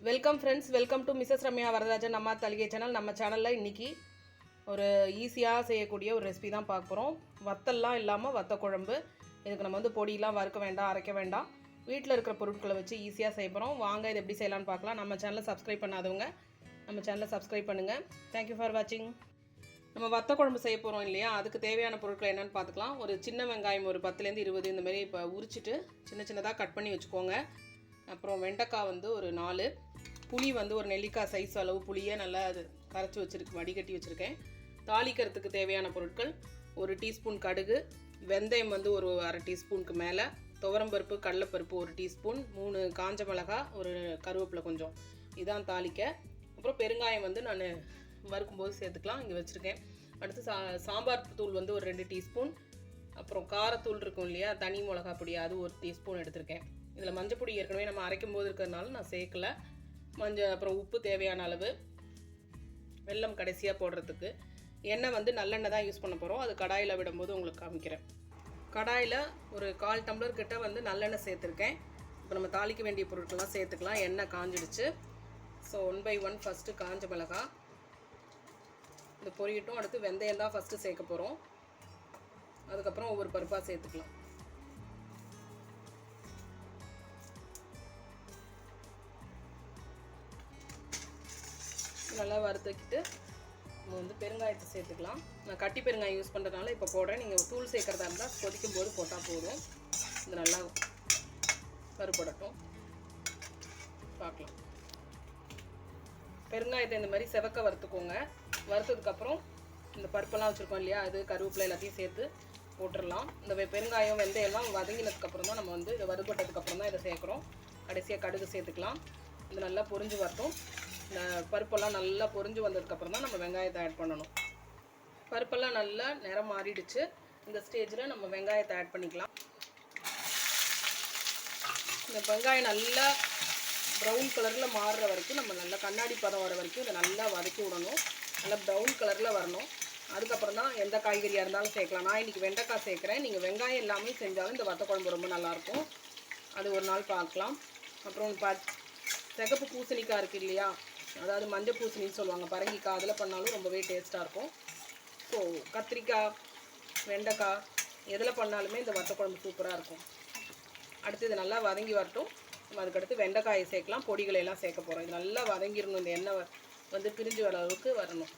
Welcome friends, welcome to Mrs Ramya Varadarajan நம்ம தலிகை channel. நம்ம சேனலில் இன்றைக்கி ஒரு ஈஸியாக செய்யக்கூடிய ஒரு ரெசிபி தான் பார்க்க போகிறோம். வத்தல்லாம் இல்லாமல் வத்த குழம்பு. இதுக்கு நம்ம வந்து பொடியெலாம் வறுக்க வேண்டாம், அரைக்க வேண்டாம், வீட்டில் இருக்கிற பொருட்களை வச்சு ஈஸியாக செய்ய போகிறோம். வாங்க இது எப்படி செய்யலான்னு பார்க்கலாம். நம்ம சேனலை சப்ஸ்கிரைப் பண்ணாதவங்க நம்ம சேனலை சப்ஸ்கிரைப் பண்ணுங்கள். தேங்க்யூ ஃபார் வாட்சிங். நம்ம வத்த குழம்பு செய்ய போகிறோம் இல்லையா, அதுக்கு தேவையான பொருட்கள் என்னென்னு பார்த்துக்கலாம். ஒரு சின்ன வெங்காயம் ஒரு 10லேருந்து 20 இந்த மாதிரி இப்போ உரிச்சிட்டு சின்ன சின்னதாக கட் பண்ணி வச்சுக்கோங்க. அப்புறம் வெண்டைக்காய் வந்து ஒரு 4, புளி வந்து ஒரு நெல்லிக்காய் சைஸ் அளவு புளியை நல்லா அது கரைச்சி வடிகட்டி வச்சுருக்கேன். தாளிக்கிறதுக்கு தேவையான பொருட்கள்: ஒரு டீஸ்பூன் கடுகு, வெந்தயம் வந்து ஒரு அரை டீஸ்பூனுக்கு மேலே, துவரம்பருப்பு கடலைப்பருப்பு ஒரு டீஸ்பூன், 3 காஞ்ச மிளகாய், ஒரு கருவேப்பிலை கொஞ்சம், இதான் தாளிக்க. அப்புறம் பெருங்காயம் வந்து நான் வறுக்கும்போது சேர்த்துக்கலாம், இங்கே வச்சுருக்கேன். அடுத்து சாம்பார் தூள் வந்து ஒரு 2 டீஸ்பூன், அப்புறம் காரத்தூள் இருக்கும் இல்லையா, தனி மிளகா பொடி, அது ஒரு டீஸ்பூன் எடுத்திருக்கேன். இதில் மஞ்சள் பொடி ஏற்கனவே நம்ம அரைக்கும் போது இருக்கிறதுனால நான் சேர்க்கலை. அப்புறம் உப்பு தேவையான அளவு, வெல்லம் கடைசியாக போடுறதுக்கு. எண்ணெய் வந்து நல்லெண்ணெய் தான் யூஸ் பண்ண போகிறோம். அது கடாயில் விடும்போது உங்களுக்கு காமிக்கிறேன். கடாயில் ஒரு 1/4 டம்ளர் கிட்ட வந்து நல்லெண்ணெய் சேர்த்துருக்கேன். இப்போ நம்ம தாளிக்க வேண்டிய பொருட்கள்லாம் சேர்த்துக்கலாம். எண்ணெய் காஞ்சிடுச்சு. ஸோ 1 by 1 ஃபஸ்ட்டு காஞ்ச மிளகா இது பொரியட்டும். அடுத்து வெந்தயம் தான் ஃபஸ்ட்டு சேர்க்க போகிறோம். அதுக்கப்புறம் ஒவ்வொரு பருப்பாக சேர்த்துக்கலாம். நல்லா வறுத்துக்கிட்டு நம்ம வந்து பெருங்காயத்தை சேர்த்துக்கலாம். நான் கட்டி பெருங்காயம் யூஸ் பண்ணுறதுனால இப்போ போடுறேன். நீங்கள் தூள் சேர்க்குறதா இருந்தால் கொதிக்கும் போது போட்டால் போதும். இது நல்லா வறுபடட்டும், பார்க்கலாம். பெருங்காயத்தை இந்த மாதிரி செவக்க வறுத்துக்கோங்க. வறுத்ததுக்கப்புறம் இந்த பருப்பெல்லாம் வச்சுருக்கோம் இல்லையா, அது கருவேப்பிலை எல்லாத்தையும் சேர்த்து போட்டுடலாம். இந்த பெருங்காயம் வெந்தயம்லாம் வதங்கினதுக்கப்புறம் தான் நம்ம வந்து இதை வறுபட்டதுக்கப்புறம் தான் இதை சேர்க்குறோம். கடைசியாக கடுகு சேர்த்துக்கலாம். இது நல்லா பொரிஞ்சு வரட்டும். இந்த பருப்பெல்லாம் நல்லா பொரிஞ்சு வந்ததுக்கப்புறம் தான் நம்ம வெங்காயத்தை ஆட் பண்ணணும். பருப்பெல்லாம் நல்லா நிறம் மாறிடுச்சு. இந்த ஸ்டேஜில் நம்ம வெங்காயத்தை ஆட் பண்ணிக்கலாம். இந்த வெங்காயம் நல்லா ப்ரௌன் கலரில் மாறுற வரைக்கும், நம்ம நல்லா கண்ணாடி பதம் வர வரைக்கும் இதை நல்லா வதக்கி விடணும். நல்லா ப்ரௌன் கலரில் வரணும். அதுக்கப்புறம் தான் எந்த காய்கறியாக இருந்தாலும் சேர்க்கலாம். நான் இன்றைக்கி வெண்டைக்காய் சேர்க்குறேன். நீங்கள் வெங்காயம் எல்லாமே செஞ்சாலும் இந்த வத்த குழம்பு ரொம்ப நல்லாயிருக்கும். அது ஒரு நாள் பார்க்கலாம். அப்புறம் சிகப்பு பூசணிக்காய் இருக்குது இல்லையா, அதாவது மஞ்சள் பூசணின்னு சொல்லுவாங்க, பரங்கிக்காய், அதில் பண்ணாலும் ரொம்பவே டேஸ்ட்டாக இருக்கும். ஸோ கத்திரிக்காய், வெண்டைக்காய் எதில் பண்ணாலுமே இந்த வத்த குழம்பு சூப்பராக இருக்கும். அடுத்து இது நல்லா வதங்கி வரட்டும். நம்ம அதுக்கடுத்து வெண்டைக்காயை சேர்க்கலாம். பொடிகளை எல்லாம் சேர்க்க போகிறோம். இது நல்லா வதங்கிடணும். இந்த எண்ணெய் வந்து பிரிஞ்சு வர அளவுக்கு வரணும்.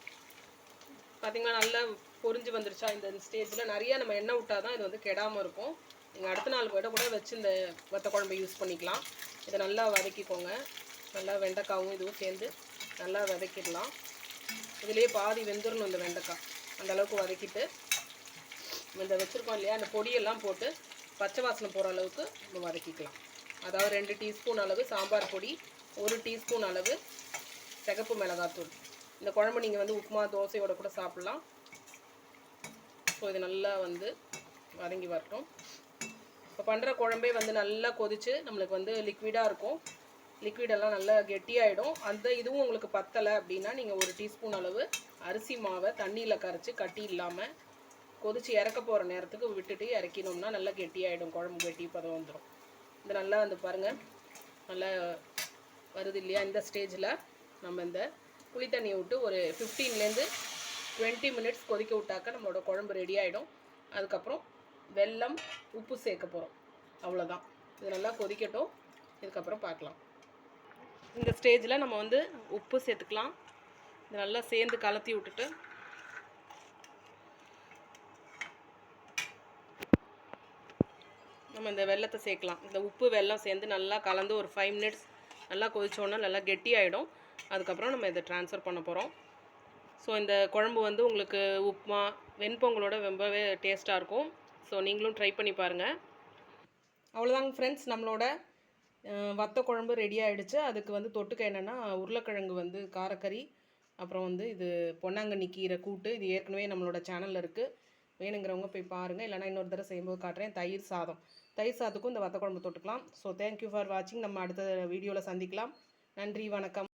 பார்த்திங்கன்னா நல்லா பொரிஞ்சு வந்துருச்சா. இந்த ஸ்டேஜில் நிறையா நம்ம எண்ணெய் விட்டால் தான் இது வந்து கெடாமல் இருக்கும். நீங்கள் அடுத்த நாள் கூட வச்சு இந்த வத்த குழம்பை யூஸ் பண்ணிக்கலாம். இதை நல்லா வதக்கிக்கோங்க. நல்லா வெண்டைக்காவும் இதுவும் சேர்ந்து நல்லா வதக்கிடலாம். இதுலேயே பாதி வெந்துடணும் இந்த வெண்டைக்காய். அந்தளவுக்கு வதக்கிட்டு இந்த வச்சுருக்கோம் இல்லையா, அந்த பொடியெல்லாம் போட்டு பச்சை வாசனை போகிற அளவுக்கு நம்ம வதக்கிக்கலாம். அதாவது 2 டீஸ்பூன் அளவு சாம்பார் பொடி, 1 டீஸ்பூன் அளவு சிகப்பு மிளகாத்தூள். இந்த குழம்பு நீங்கள் வந்து உப்புமா தோசையோட கூட சாப்பிட்லாம். ஸோ இது நல்லா வந்து வதங்கி வரட்டும். இப்போ பண்ணுற குழம்பே வந்து நல்லா கொதித்து நம்மளுக்கு வந்து லிக்விடாக இருக்கும். லிக்விடெல்லாம் நல்லா கெட்டியாகிடும். இதுவும் உங்களுக்கு பத்தலை அப்படின்னா நீங்கள் 1 டீஸ்பூன் அளவு அரிசி மாவை தண்ணியில் கரைச்சி கட்டி இல்லாமல் கொதித்து இறக்க போகிற நேரத்துக்கு விட்டுட்டு இறக்கினோம்னா நல்லா கெட்டியாகிடும். குழம்பு கெட்டி பதம் வந்துடும். இது நல்லா வந்து பாருங்கள், நல்லா வருது இல்லையா. இந்த ஸ்டேஜில் நம்ம இந்த புளி தண்ணியை விட்டு ஒரு 15லேருந்து 20 மினிட்ஸ் கொதிக்க விட்டாக்க நம்மளோட குழம்பு ரெடி ஆகிடும். அதுக்கப்புறம் வெல்லம், உப்பு சேர்க்க போகிறோம். அவ்வளோதான். இது நல்லா கொதிக்கட்டும். இதுக்கப்புறம் பார்க்கலாம். இந்த ஸ்டேஜில் நம்ம வந்து உப்பு சேர்த்துக்கலாம். இது நல்லா சேர்ந்து கலத்தி விட்டுட்டு நம்ம இந்த வெல்லத்தை சேர்க்கலாம். இந்த உப்பு வெல்லம் சேர்ந்து நல்லா கலந்து ஒரு 5 மினிட்ஸ் நல்லா கொதிச்சோன்னா நல்லா கெட்டியாகிடும். அதுக்கப்புறம் நம்ம இதை ட்ரான்ஸ்ஃபர் பண்ண போகிறோம். ஸோ இந்த குழம்பு வந்து உங்களுக்கு உப்புமா, வெண்பொங்கலோட ரொம்பவே டேஸ்ட்டாக இருக்கும். ஸோ நீங்களும் ட்ரை பண்ணி பாருங்கள். அவ்வளோதாங்க ஃப்ரெண்ட்ஸ், நம்மளோட வத்த குழம்பு ரெடி ஆகிடுச்சு. அதுக்கு வந்து தொட்டுக்க என்னென்னா உருளைக்கிழங்கு வந்து காரக்கறி, அப்புறம் வந்து இது பொன்னாங்கண்ணி கீரை கூட்டு. இது ஏற்கனவே நம்மளோட சேனலில் இருக்குது. வேணுங்கிறவங்க போய் பாருங்கள். இல்லைனா இன்னொரு தடவை செய்யும்போது காட்டுறேன். தயிர் சாதத்துக்கும் இந்த வத்த குழம்பு தொட்டுக்கலாம். ஸோ தேங்க்யூ ஃபார் வாட்சிங். நம்ம அடுத்த வீடியோவில் சந்திக்கலாம். நன்றி, வணக்கம்.